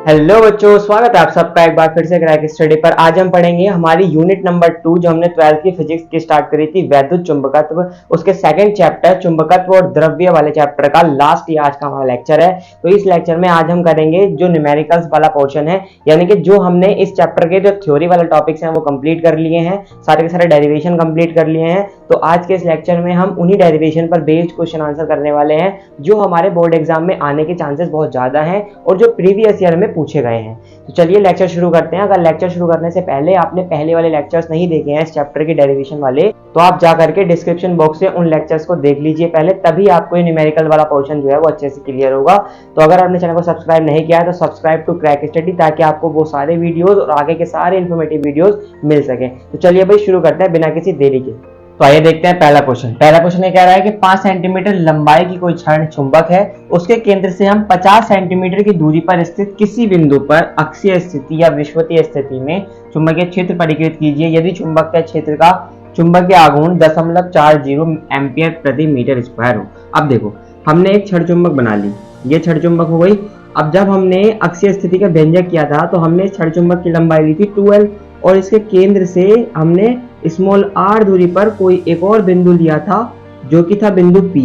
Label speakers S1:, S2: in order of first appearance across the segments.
S1: Hello बच्चों, स्वागत है आप सबका एक बार फिर से क्रैक स्टडी पर। आज हम पढ़ेंगे हमारी यूनिट नंबर 2 जो हमने 12th की फिजिक्स की स्टार्ट करी थी, वैद्युत चुंबकत्व। उसके सेकंड चैप्टर चुंबकत्व और द्रव्य वाले चैप्टर का लास्ट ये आज का हमारा लेक्चर है। तो इस लेक्चर में आज हम करेंगे जो न्यूमेरिकल्स वाला पोर्शन है, यानी कि जो हमने इस चैप्टर के जो थ्योरी वाले टॉपिक्स हैं वो कंप्लीट कर लिए हैं, सारे के सारे डेरिवेशन कंप्लीट कर लिए हैं। तो आज के इस लेक्चर में हम उन्हीं डेरिवेशन पर बेस्ड क्वेश्चन आंसर करने वाले हैं जो हमारे बोर्ड एग्जाम में आने के चांसेस बहुत ज्यादा हैं और जो प्रीवियस ईयर में पूछे गए हैं। तो चलिए लेक्चर शुरू करते हैं। अगर लेक्चर शुरू करने से पहले आपने पहले वाले लेक्चर्स नहीं देखे हैं इस चैप्टर के डेरिवेशन वाले, तो आप जा करके डिस्क्रिप्शन बॉक्स से उन लेक्चर्स को देख लीजिए पहले, तभी आपको ये न्यूमेरिकल वाला पोर्शन जो है वो अच्छे से क्लियर होगा। तो अगर आपने चैनल को सब्सक्राइब नहीं किया है तो सब्सक्राइब टू क्रैक स्टडी, ताकि आपको वो सारे वीडियोस और आगे के सारे इन्फॉर्मेटिव वीडियोस मिल सके। तो चलिए भाई शुरू करते हैं बिना किसी देरी के। तो आइए देखते हैं पहला क्वेश्चन ये कह रहा है कि 5 सेंटीमीटर लंबाई की कोई क्षण चुंबक है, उसके केंद्र से हम 50 सेंटीमीटर की दूरी पर स्थित किसी बिंदु पर अक्षीय स्थिति या विषुवतीय स्थिति में चुंबकीय क्षेत्र परिकृत कीजिए यदि चुंबकीय क्षेत्र का चुंबकीय आघूर्ण 0.40 एम्पियर प्रति मीटर स्क्वायर हो। अब देखो, हमने एक क्षण चुंबक बना ली, ये क्षण चुंबक हो गई। अब जब हमने अक्षीय स्थिति का व्यंजक किया था तो हमने क्षण चुंबक की लंबाई ली थी 12 और इसके केंद्र से हमने स्मॉल r दूरी पर कोई एक और बिंदु लिया था जो कि था बिंदु P,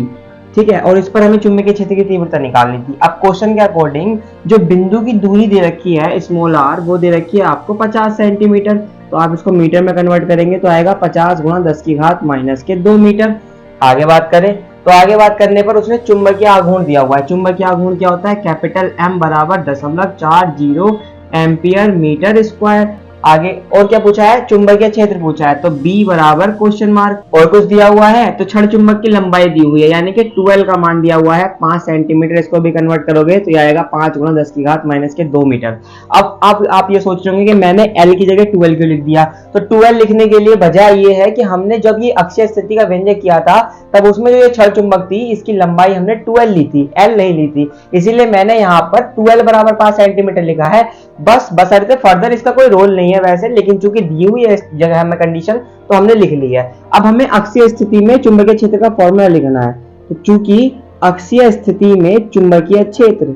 S1: ठीक है। और इस पर हमें चुंबकीय क्षेत्र की तीव्रता निकालनी थी। अब क्वेश्चन के अकॉर्डिंग जो बिंदु की दूरी दे रखी है स्मॉल r, वो दे रखी है आपको 50 सेंटीमीटर। तो आप इसको मीटर में कन्वर्ट करेंगे तो आएगा 50 × 10⁻⁻2 मीटर। आगे बात करें तो आगे बात करने पर उसने चुंबकीय आघूर्ण दिया हुआ है। चुंबकीय आघूर्ण क्या होता है? कैपिटल M बराबर 0.40 एम्पियर मीटर स्क्वायर। आगे और क्या पूछा है? चुंबकीय क्षेत्र पूछा है, तो B बराबर क्वेश्चन मार्क। और कुछ दिया हुआ है तो क्षण चुंबक की लंबाई दी हुई है, यानी कि 12 का मान दिया हुआ है 5 सेंटीमीटर। इसको भी कन्वर्ट करोगे तो ये आएगा 5 × 10⁻2 मीटर। अब आप ये सोच रहे होंगे कि मैंने L की जगह 12 क्यों लिख दिया। तो 12 लिखने के लिए वजह ये है कि हमने जब ये अक्षीय स्थिति का व्यंजक किया था तब उसमें जो ये क्षण चुंबक थी इसकी लंबाई हमने 12 ली थी, L नहीं ली थी, इसीलिए मैंने यहाँ पर 12 बराबर 5 सेंटीमीटर लिखा है। बशर्ते फर्दर इसका कोई रोल नहीं है वैसे, लेकिन चूंकि दी हुई है इस जगह में कंडीशन तो हमने लिख ली है। अब हमें अक्षीय स्थिति में चुंबकीय क्षेत्र का फॉर्मूला लिखना है। तो चूंकि अक्षीय स्थिति में चुंबकीय क्षेत्र,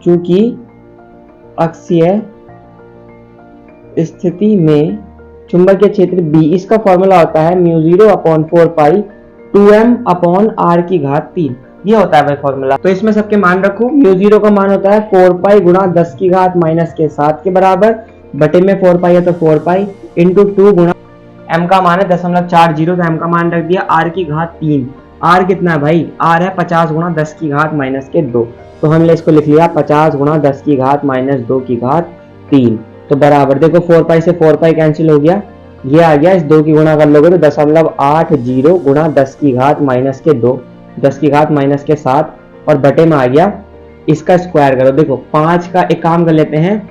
S1: चूंकि अक्षीय स्थिति में चुंबकीय क्षेत्र B, इसका फॉर्मूला होता है μ0/4π 2m/r⁻3। ये होता है भाई फॉर्मूला। तो इसमें सबके मान रखो। μ0 का मान होता है 4π × 10⁻⁻7 के बराबर, बटे में 4π है तो 4π इंटू 2 गुणा m का मान है 0.40, तो m का मान रख दिया r⁻3। r कितना है भाई? r है 50 × 10⁻2। तो हमने इसको लिख लिया 50 × 10⁻2�3। तो बराबर देखो 4π से 4π कैंसिल हो गया, ये आ गया, इस 2 की गुणा कर लोगे तो 0.80 × 10⁻2 10⁻7 और बटे में आ गया, इसका स्क्वायर करो। देखो 5 का एक काम कर लेते हैं,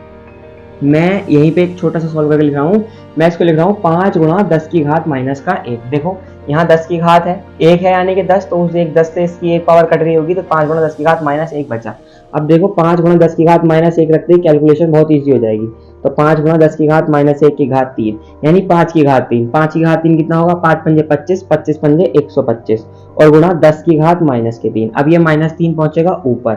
S1: मैं यहीं पे एक छोटा सा सॉल्व करके लिख रहा हूँ। मैं इसको लिख रहा हूँ 5 × 10⁻⁻1। देखो यहाँ 10 की घात है, 1 है यानी कि 10, तो उस 10 से इसकी एक पावर कट रही होगी तो 5 × 10⁻1 बचा। अब देखो 5 × 10⁻1 रखते ही कैलकुलेशन बहुत ईजी हो जाएगी। तो 5 × 10⁻1 की घात 3 यानी 5 की घात 3। 5 की घात 3 कितना होगा? 5 पंजे 25, 25 पंजे 125 और गुणा 10⁻3। अब ये -3 पहुंचेगा ऊपर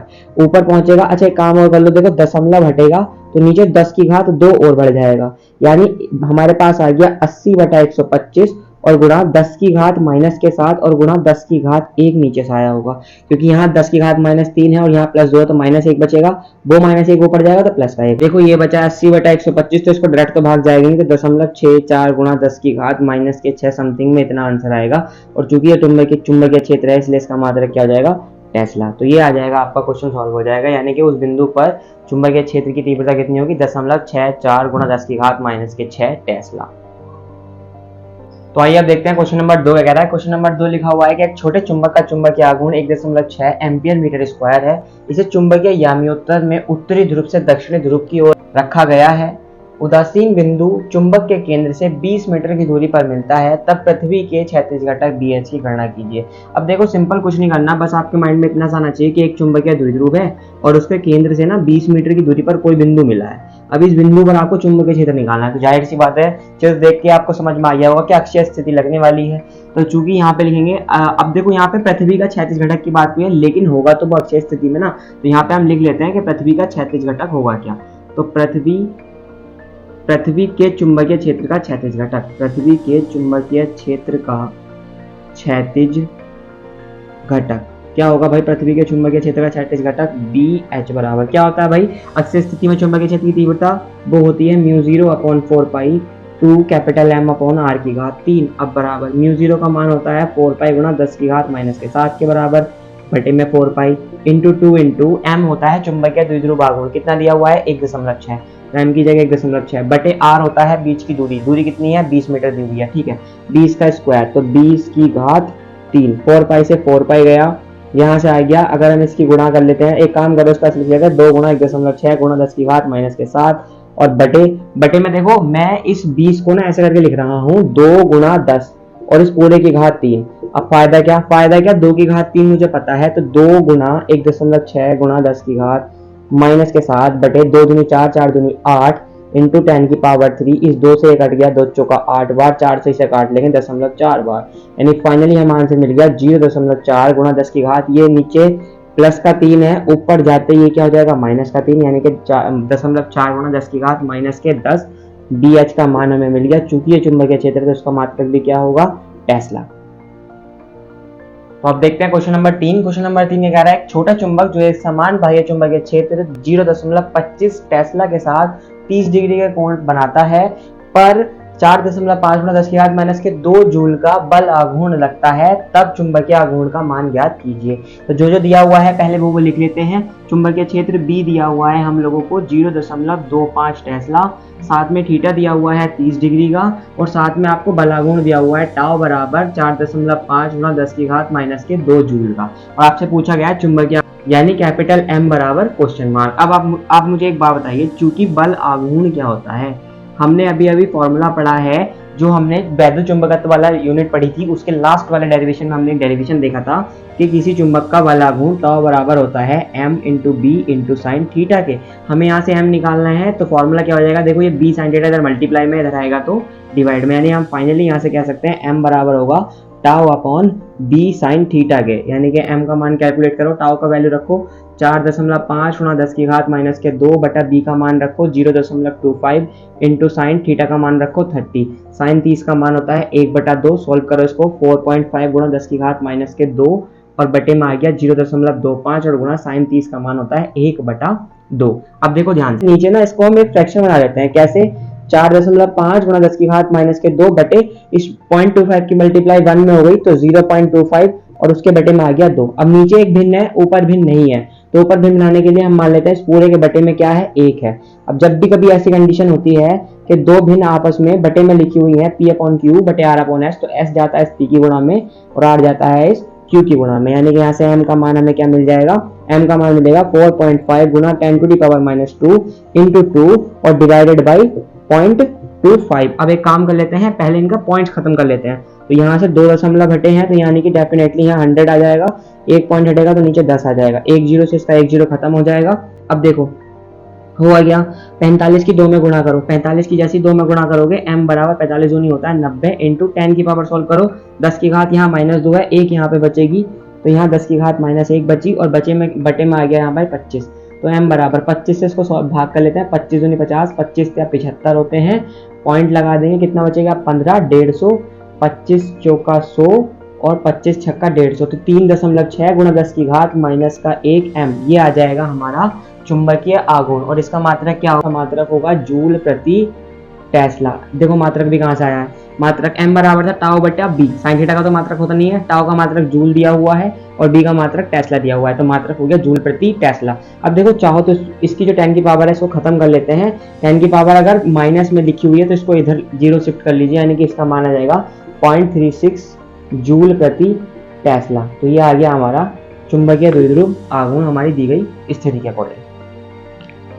S1: पहुंचेगा। अच्छा एक काम और कर लो, देखो दशमलव हटेगा तो नीचे 10 की घात 2 और बढ़ जाएगा, यानी हमारे पास आ गया 80/125 और गुणा 10 की घात -7 और गुणा 10 की घात 1 नीचे से आया होगा, क्योंकि यहाँ 10 की घात -3 है और यहाँ +2 है तो -1 बचेगा, वो -1 ऊपर जाएगा तो +5। देखो ये बचा 80/125, तो इसको डायरेक्ट तो भाग जाएगा नहीं, तो 0.64 गुणा 10 की घात -6 समथिंग में इतना आंसर आएगा। और चूंकि ये चुंबकीय क्षेत्र है इसलिए इसका मात्रक क्या हो जाएगा? टेस्ला। तो ये आ जाएगा, आपका क्वेश्चन सॉल्व हो जाएगा, यानी कि उस बिंदु पर चुंबकीय क्षेत्र की तीव्रता कितनी होगी? 0.64 गुणा 10 की घात -6 टेस्ला। तो आइए अब देखते हैं क्वेश्चन नंबर 2 क्या कह रहा है। क्वेश्चन नंबर 2 लिखा हुआ है कि एक छोटे चुंबक का चुंबकीय आघूर्ण 1.6 एम्पियर मीटर स्क्वायर है। इसे चुंबकीय यामियोत्तर में उत्तरी ध्रुव से दक्षिणी ध्रुव की ओर रखा गया है। उदासीन बिंदु चुंबक के केंद्र से 20 मीटर की दूरी पर मिलता है, तब पृथ्वी के क्षैतिज घटक BH की गणना कीजिए। अब देखो सिंपल कुछ नहीं करना, बस आपके माइंड में इतना सा आना चाहिए कि एक चुंबकीय द्विध्रुव है और उसके केंद्र से ना 20 मीटर की दूरी पर कोई बिंदु मिला है। अब इस बिंदु पर आपको चुंबकीय क्षेत्र निकालना है, तो जाहिर सी बात है चित्र देख के आपको समझ में आ गया होगा कि अक्षीय स्थिति लगने वाली है। तो चूंकि यहाँ पे लिखेंगे अब देखो यहाँ पे पृथ्वी का क्षैतिज घटक की बात हुई है, लेकिन होगा तो वो अक्षीय स्थिति में ना, तो यहाँ पे हम लिख लेते हैं कि पृथ्वी का क्षैतिज घटक होगा क्या। तो पृथ्वी के चुंबकीय क्षेत्र का क्षैतिज घटक, पृथ्वी के चुंबकीय क्षेत्र का क्षैतिज घटक क्या होगा भाई, पृथ्वी के चुंबकीय क्षेत्र का क्षैतिज घटक BH बराबर क्या होता है भाई, अक्षीय स्थिति में चुंबकीय क्षेत्र की तीव्रता वो होती है μ0/4 पाई 2 कैपिटल M/r की घात 3। अब बराबर μ0 का मान होता है 4 पाई गुणा 10 की घात -7 के बराबर बटे में 4 पाई इंटू 2 इंटू M होता है चुंबकीय द्विध्रुव आघूर्ण, कितना दिया हुआ है 1.6, M की जगह 1.6 बटे R होता है बीच की दूरी, दूरी कितनी है 20 मीटर दी हुई है, ठीक है 20 का स्क्वायर, तो 20 की घात 3, 4 पाई से 4 पाई गया, यहाँ से आ गया। अगर हम इसकी गुणा कर लेते हैं, एक काम करो इसका लिख लिया 2 गुणा 1.6 गुणा 10 की घात -7 और बटे में देखो मैं इस 20 को ना ऐसे करके लिख रहा हूँ 2 गुणा 10 और इस पूरे की घात 3। अब फायदा क्या 2 की घात 3 मुझे पता है, तो 2 गुणा 1.6 गुणा 10 की घात -7 बटे 2 दूनी 4 4 दूनी 8 इंटू 10 की पावर 3, इस 2 से 1 कट गया, 2 चौका 8 बार, 4 से इसे काट लेंगे 0.4 बार, यानी फाइनली हमें आंसर मिल गया 0.4 गुणा 10 की घात, ये नीचे प्लस का 3 है, ऊपर जाते ये क्या हो जाएगा माइनस का 3, यानी कि 0.4 गुणा 10 की घात -10 BH का मान हमें मिल गया। चूंकि ये चुंबकीय क्षेत्र है तो उसका मात्रक भी क्या होगा टेस्ला। तो अब देखते हैं क्वेश्चन नंबर 3। क्वेश्चन नंबर 3 ये कह रहा है एक छोटा चुंबक जो एक समान बाह्य चुंबकीय क्षेत्र 0.25 टेस्ला के साथ 30 डिग्री का कोण बनाता है, पर 4.5 गुणा 10 की घात -2 जूल का बल आघूर्ण लगता है, तब चुंबकीय आघूर्ण का मान ज्ञात कीजिए। तो जो दिया हुआ है पहले वो लिख लेते हैं। चुंबकीय क्षेत्र B दिया हुआ है हम लोगों को 0.25 टेस्ला, साथ में थीटा दिया हुआ है 30 डिग्री का, और साथ में आपको बल आघूर्ण दिया हुआ है टाउ बराबर 4.5 गुणा 10 की घात -2 जूल का, और आपसे पूछा गया है चुंबकीय यानी कैपिटल M बराबर क्वेश्चन मार्क। अब आप मुझे एक बात बताइए, चूंकि बल आघूर्ण क्या होता है, हमने अभी फॉर्मूला पढ़ा है, जो हमने वैद्युत चुंबकत्व वाला यूनिट पढ़ी थी, उसके लास्ट वाले डेरिवेशन में हमने डेरिवेशन देखा था कि किसी चुंबक का बल आघूर्ण टाउ बराबर होता है M into B into sine theta के। हमें यहाँ से M निकालना है, तो फॉर्मूला क्या हो जाएगा, देखो ये B साइन थीटा इधर मल्टीप्लाई में इधर आएगा तो डिवाइड में, यानी हम फाइनली यहाँ से कह सकते हैं M बराबर होगा tau upon B sine theta के, यानी कि M का मान कैलकुलेट करो, टाउ का वैल्यू रखो 4.5 गुणा 10 की घात -2 बटा B का मान रखो 0.25 इंटू साइन थीटा का मान रखो 30, साइन 30 का मान होता है 1/2, सोल्व करो इसको 4.5 गुणा 10 की घात -2 और बटे में आ गया 0.25 और गुणा साइन 30 का मान होता है 1/2। अब देखो ध्यान से नीचे ना इसको हम एक फ्रैक्शन बना लेते हैं, कैसे 4.5 गुणा 10 की घात -2 बटे इस 0.25 की मल्टीप्लाई 1 में हो गई तो 0.25 और उसके बटे में आ गया 2। अब नीचे एक भिन्न है ऊपर भिन्न नहीं है, तो ऊपर भिन्न बनाने के लिए हम मान लेते हैं इस पूरे के बटे में क्या है 1 है। अब जब भी कभी ऐसी कंडीशन होती है कि दो भिन्न आपस में बटे में लिखी हुई है P/Q बटे R/S, तो S जाता है इस P की गुणा में और R जाता है इस Q की गुणा में, यानी कि यहाँ से M का मान हमें क्या मिल जाएगा, M का मान मिलेगा 4.5 गुणा 10⁻² इंटू 2 और डिवाइडेड बाई 0.25। अब एक काम कर लेते हैं, पहले इनका पॉइंट्स खत्म कर लेते हैं, तो यहाँ से 2 दशमलव हटे हैं, तो यानी कि डेफिनेटली यहाँ 100 आ जाएगा, एक पॉइंट हटेगा तो नीचे 10 आ जाएगा, एक जीरो से इसका एक जीरो खत्म हो जाएगा। अब देखो हुआ गया 45 की 2 में गुणा करो, 45 की जैसी 2 में गुणा करोगे M बराबर 45 दूनी होता है 90 इंटू 10 की पावर सॉल्व करो, 10 की घात यहाँ -2 है, एक यहाँ पे बचेगी तो यहाँ 10 की घात -1 बची और बटे में आ गया यहाँ पर 25, तो M बराबर 25 से इसको भाग कर लेते हैं, 25 दूनी 50, 25 या 75 होते हैं, पॉइंट लगा देंगे, कितना बचेगा 15, 150, 25 चौका 100 और 25 छक्का 150, तो 3.6 गुणा 10 की घात -1 M, ये आ जाएगा हमारा चुंबकीय आघूर्ण, और इसका मात्रक क्या होगा, मात्रक होगा जूल प्रति टेस्ला। देखो मात्रक भी कहाँ से आया है, मात्रक M बराबर था टाउ बटा B, साइन थीटा का तो मात्रक होता नहीं है, टाउ का मात्रक जूल दिया हुआ है और B का मात्रक टेस्ला दिया हुआ है, तो मात्रक हो गया जूल प्रति टेस्ला। अब देखो चाहो तो इसकी जो 10 की पावर है इसको खत्म कर लेते हैं, 10 की पावर अगर माइनस में लिखी हुई है तो इसको इधर जीरो शिफ्ट कर लीजिए, यानी कि इसका मान आ जाएगा 0.36 जूल प्रति टेस्ला। तो ये आ गया हमारा चुंबकीय द्विध्रुव आघूर्ण हमारी दी गई स्थिति के अकॉर्डिंग।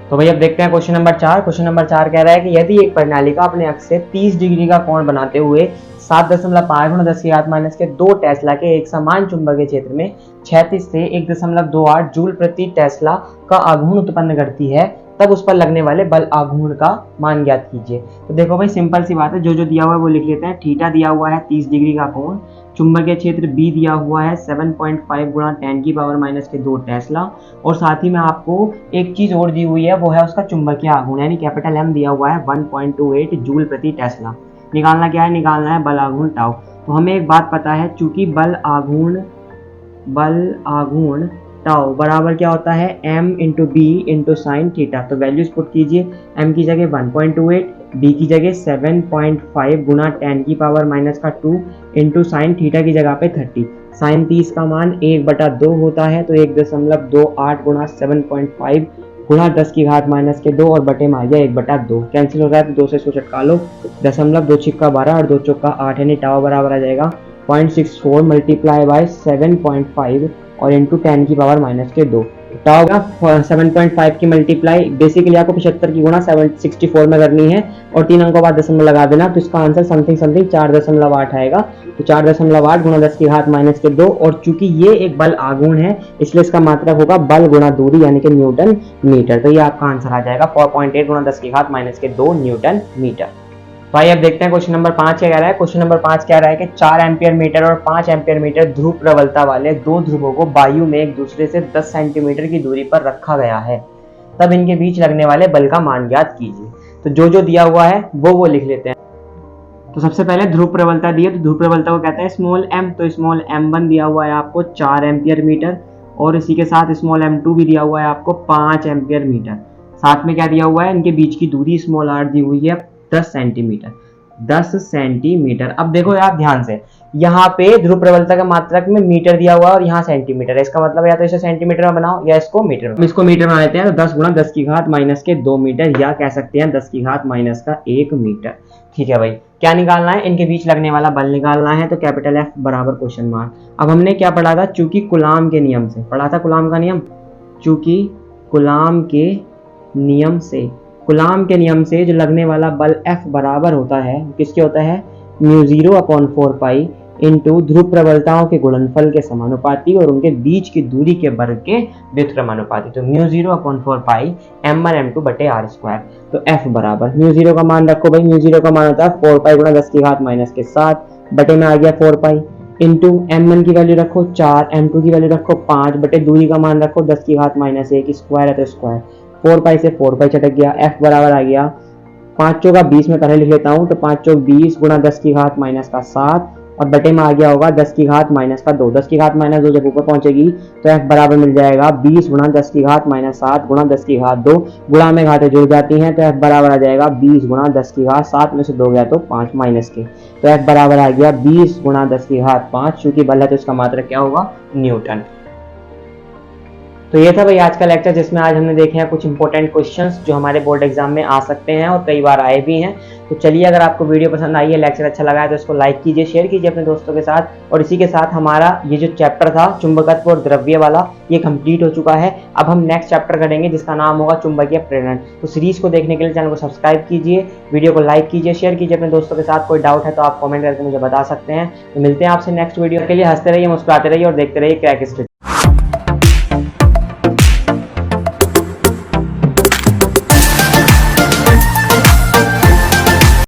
S1: तो भाई अब देखते हैं क्वेश्चन नंबर 4। क्वेश्चन नंबर 4 कह रहा है कि यदि एक प्रणालिका अपने अक्ष से 30 डिग्री का कोण बनाते हुए 7.5 गुणा 10 की घात -2 टेस्ला के एक समान चुंबकीय क्षेत्र में क्षैतिज से 1.28 जूल प्रति टेस्ला का आघूर्ण उत्पन्न करती है, तब उस पर लगने वाले बल आघूर्ण का मान ज्ञात कीजिए। तो देखो भाई सिंपल सी बात है, जो दिया हुआ है वो लिख लेते हैं। थीटा दिया हुआ है 30 डिग्री का कोण, चुंबकीय क्षेत्र B दिया हुआ है 7.5 गुणा 10⁻⁻2 टेस्ला, और साथ ही में आपको एक चीज और दी हुई है, वो है उसका चुंबकीय आघूर्ण यानी कैपिटल M दिया हुआ है 1.28 जूल प्रति टेस्ला। निकालना क्या है, निकालना है बल आघूर्ण टाउ। तो हमें एक बात पता है, चूंकि बल आघूर्ण टाउ बराबर क्या होता है, m into b into sine theta. तो वैल्यूज पुट कीजिए, m की जगह 1.28, b की जगह 7.5 गुना 10⁻⁻2 इंटू साइन थीटा की जगह पे 30। साइन 30 का मान 1/2 होता है, तो 1.28 गुना 7.5 गुणा 10⁻⁻2 और बटे में आ गया 1/2। कैंसिल हो रहा है तो 2 से इसको चटका लो, 2 छिक्का 12 और 2 चौका 8 यानी टाउ बराबर आ जाएगा 0.64 मल्टीप्लाई बाय 7.5 और इंटू 10⁻⁻2। टाउ का 7.5 की मल्टीप्लाई बेसिकली आपको 75 की गुणा 764 में करनी है और 3 अंकों बाद दशमलव लगा देना, तो इसका आंसर समथिंग 4.8 आएगा। तो 4.8 गुणा 10⁻⁻2, और चूंकि ये एक बल आघूर्ण है इसलिए इसका मात्रक होगा बल गुणा दूरी यानी कि न्यूटन मीटर। तो ये आपका आंसर आ जाएगा 4.8 गुणा 10⁻⁻2 न्यूटन मीटर। भाई अब देखते हैं क्वेश्चन नंबर 5 क्या कह रहा है। क्वेश्चन नंबर 5 कह रहा है कि 4 एम्पियर मीटर और 5 एम्पियर मीटर ध्रुव प्रबलता वाले दो ध्रुवों को वायु में एक दूसरे से 10 सेंटीमीटर की दूरी पर रखा गया है, तब इनके बीच लगने वाले बल का मान ज्ञात कीजिए। तो जो दिया हुआ है वो लिख लेते हैं। तो सबसे पहले ध्रुव प्रबलता दी है, तो ध्रुव प्रबलता को कहते हैं स्मॉल m। तो स्मॉल m1 दिया हुआ है आपको 4 एम्पियर मीटर, और इसी के साथ स्मॉल m2 भी दिया हुआ है आपको 5 एम्पियर मीटर। साथ में क्या दिया हुआ है, इनके बीच की दूरी स्मॉल r दी हुई है 10 सेंटीमीटर। 10 सेंटीमीटर। अब देखो यार ध्यान से, यहाँ पे ध्रुव प्रबलता का मात्रक में मीटर दिया हुआ है और यहाँ सेंटीमीटर है, इसका मतलब या तो इसे सेंटीमीटर में बनाओ या इसको मीटर में। इसको मीटर में लेते हैं, तो 10 गुणा 10⁻⁻2 मीटर, या कह सकते हैं 10⁻⁻1 मीटर। ठीक है भाई, क्या निकालना है, इनके बीच लगने वाला बल निकालना है। तो कैपिटल F बराबर क्वेश्चन मार्क। अब हमने क्या पढ़ा था, चूंकि कूलाम के नियम से पढ़ा था, कूलाम का नियम, चूंकि कूलाम के नियम से जो लगने वाला बल F बराबर होता है, किसके होता है, μ0/4 पाई इंटू ध्रुव प्रबलताओं के गुणनफल के समानुपाती और उनके बीच की दूरी के वर्ग के व्युत्क्रमानुपाती। तो μ0/4 पाई m1 m2 बटे r²। तो F बराबर μ0 का मान रखो भाई, μ0 का मान होता है 4 पाई गुणा 10⁻⁻7 बटे में आ गया 4 पाई इंटू m1 की वैल्यू रखो 4, m2 की वैल्यू रखो 5 बटे दूरी का मान रखो 10⁻⁻1 स्क्वायर है तो स्क्वायर, 4 पाई से 4 पाई चटक गया। F बराबर आ गया 5 चौका 20 में पहले लिख लेता हूँ, तो 5 चौक 20 गुणा 10⁻⁻7 और बटे में आ गया होगा 10⁻⁻2। 10⁻2 जब ऊपर पहुंचेगी तो F बराबर मिल जाएगा 20 गुणा 10⁻7 गुणा 10⁻2, गुणा में घातें जुड़ जाती हैं तो F बराबर आ जाएगा 20 गुणा 10⁻7 में से 2 गया तो 5 माइनस के, तो F बराबर आ गया 20 गुणा 10⁻5। चूंकि बल है तो इसका मात्रक क्या होगा, न्यूटन। तो ये था भाई आज का लेक्चर, जिसमें आज हमने देखे हैं कुछ इंपॉर्टेंट क्वेश्चंस जो हमारे बोर्ड एग्जाम में आ सकते हैं और कई बार आए भी हैं। तो चलिए, अगर आपको वीडियो पसंद आई है, लेक्चर अच्छा लगा है, तो इसको लाइक कीजिए, शेयर कीजिए अपने दोस्तों के साथ। और इसी के साथ हमारा ये जो चैप्टर था चुंबकत्व और द्रव्य वाला, ये कंप्लीट हो चुका है। अब हम नेक्स्ट चैप्टर करेंगे जिसका नाम होगा चुंबकीय प्रेरण। तो सीरीज को देखने के लिए चैनल को सब्सक्राइब कीजिए, वीडियो को लाइक कीजिए, शेयर कीजिए अपने दोस्तों के साथ। कोई डाउट है तो आप कॉमेंट करके मुझे बता सकते हैं। तो मिलते हैं आपसे नेक्स्ट वीडियो के लिए। हंसते रहिए, मुस्कुराते रहिए और देखते रहिए क्रैक स्टडी।